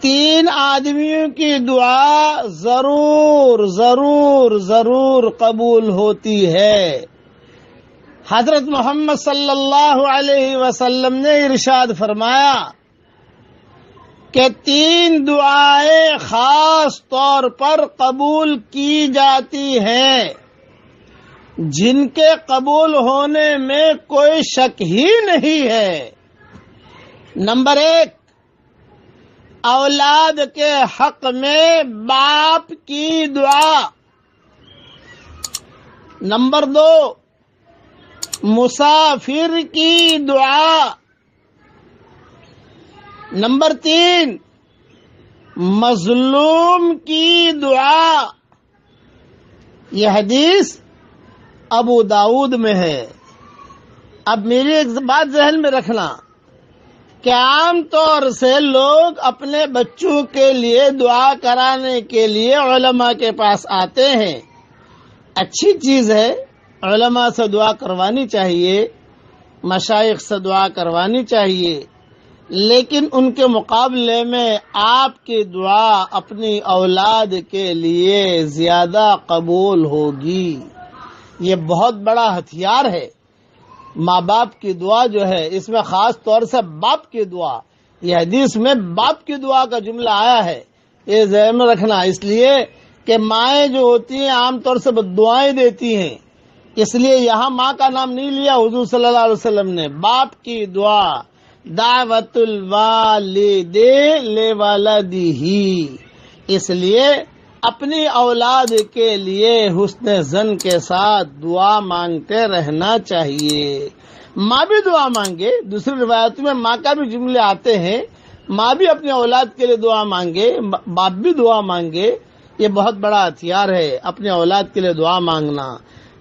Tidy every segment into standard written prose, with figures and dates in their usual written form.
3 آدمیوں کی دعا ضرور ضرور ضرور قبول ہوتی ہے۔ حضرت محمد صلی اللہ علیہ وسلم نے ارشاد فرمایا کہ 3 دعائیں خاص طور پر قبول کی جاتی ہیں، جن کے قبول ہونے میں کوئی شک ہی نہیں ہے۔ نمبر 1، اولاد کے حق میں باپ کی دعا۔ نمبر 2، مسافر کی دعا۔ نمبر 3، مظلوم کی دعا۔ یہ حدیث ابو داؤد میں ہے۔ اب میری ایک بات ذہن میں رکھنا کہ عام طور سے لوگ اپنے بچوں کے لیے دعا کرانے کے لیے علماء کے پاس آتے ہیں۔ اچھی چیز ہے، علماء سے دعا کروانی چاہیے، مشائخ سے دعا کروانی چاہیے، لیکن ان کے مقابلے میں آپ کی دعا اپنی اولاد کے لیے زیادہ قبول ہوگی۔ یہ بہت بڑا ہتھیار ہے۔ ماں باپ کی دعا جو ہے، اس میں خاص طور سے باپ کی دعا، یہ حدیث میں باپ کی دعا کا جملہ آیا ہے، یہ ذہن میں رکھنا، اس لیے کہ مائیں جو ہوتی ہیں عام طور سے دعائیں دیتی ہیں، اس لیے یہاں ماں کا نام نہیں لیا حضور صلی اللہ علیہ وسلم نے۔ باپ کی دعا، دعوت الوالد لولدہ، اس لیے اپنی اولاد کے لیے حسن ظن کے ساتھ دعا مانگتے رہنا چاہیے۔ ماں بھی دعا مانگے، دوسری روایتوں میں ماں کا بھی جملے آتے ہیں، ماں بھی اپنی اولاد کے لیے دعا مانگے، باپ بھی دعا مانگے۔ یہ بہت بڑا ہتھیار ہے اپنے اولاد کے لیے دعا مانگنا۔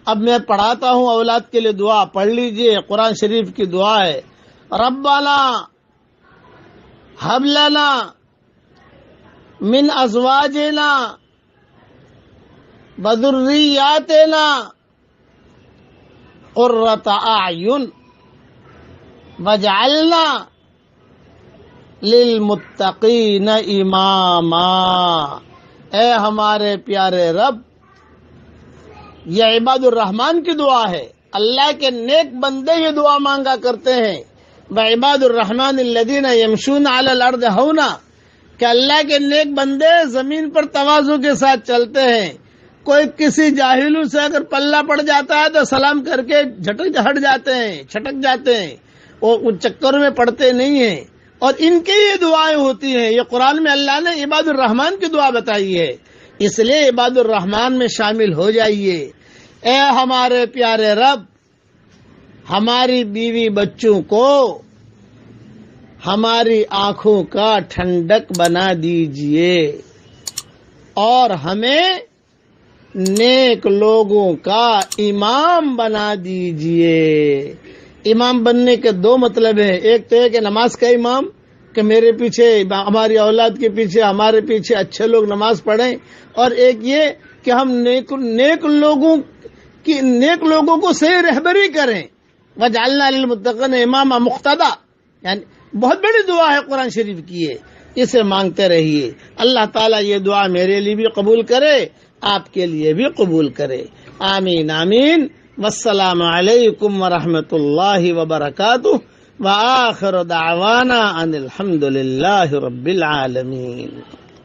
اب میں پڑھاتا ہوں اولاد کے لیے دعا، پڑھ لیجئے، قرآن شریف کی دعا ہے۔ ربنا ہب لنا من ازواجنا وذریاتنا قرۃ اعین واجعلنا للمتقین اماما۔ اے ہمارے پیارے رب، یہ عباد الرحمن کی دعا ہے۔ اللہ کے نیک بندے یہ دعا مانگا کرتے ہیں، وعباد الرحمن الذین یمشون علی الارض ہونا، کہ اللہ کے نیک بندے زمین پر تواضع کے ساتھ چلتے ہیں۔ کوئی کسی جاہلوں سے اگر پلہ پڑ جاتا ہے تو سلام کر کے ہٹ جاتے ہیں، چھٹک جاتے ہیں، وہ ان چکروں میں پڑتے نہیں ہیں، اور ان کی یہ دعائیں ہوتی ہیں۔ یہ قرآن میں اللہ نے عباد الرحمن کی دعا بتائی ہے، اس لیے عباد الرحمن میں شامل ہو جائیے۔ اے ہمارے پیارے رب، ہماری بیوی بچوں کو ہماری آنکھوں کا ٹھنڈک بنا دیجئے، اور ہمیں نیک لوگوں کا امام بنا دیجئے۔ امام بننے کے 2 مطلب ہیں، ایک تو ہے کہ نماز کا امام، کہ میرے پیچھے، ہماری اولاد کے پیچھے، ہمارے پیچھے اچھے لوگ نماز پڑھیں، اور ایک یہ کہ ہم نیک لوگوں کو صحیح رہبری کریں۔ وجعلنا للمتقین اماما مقتدا، یعنی بہت بڑی دعا ہے قرآن شریف کی ہے، اسے مانگتے رہیے۔ اللہ تعالیٰ یہ دعا میرے لیے بھی قبول کرے، آپ کے لیے بھی قبول کرے، آمین آمین۔ والسلام علیکم ورحمۃ اللہ وبرکاتہ، وآخر دعوانا ان الحمد للہ رب العالمین۔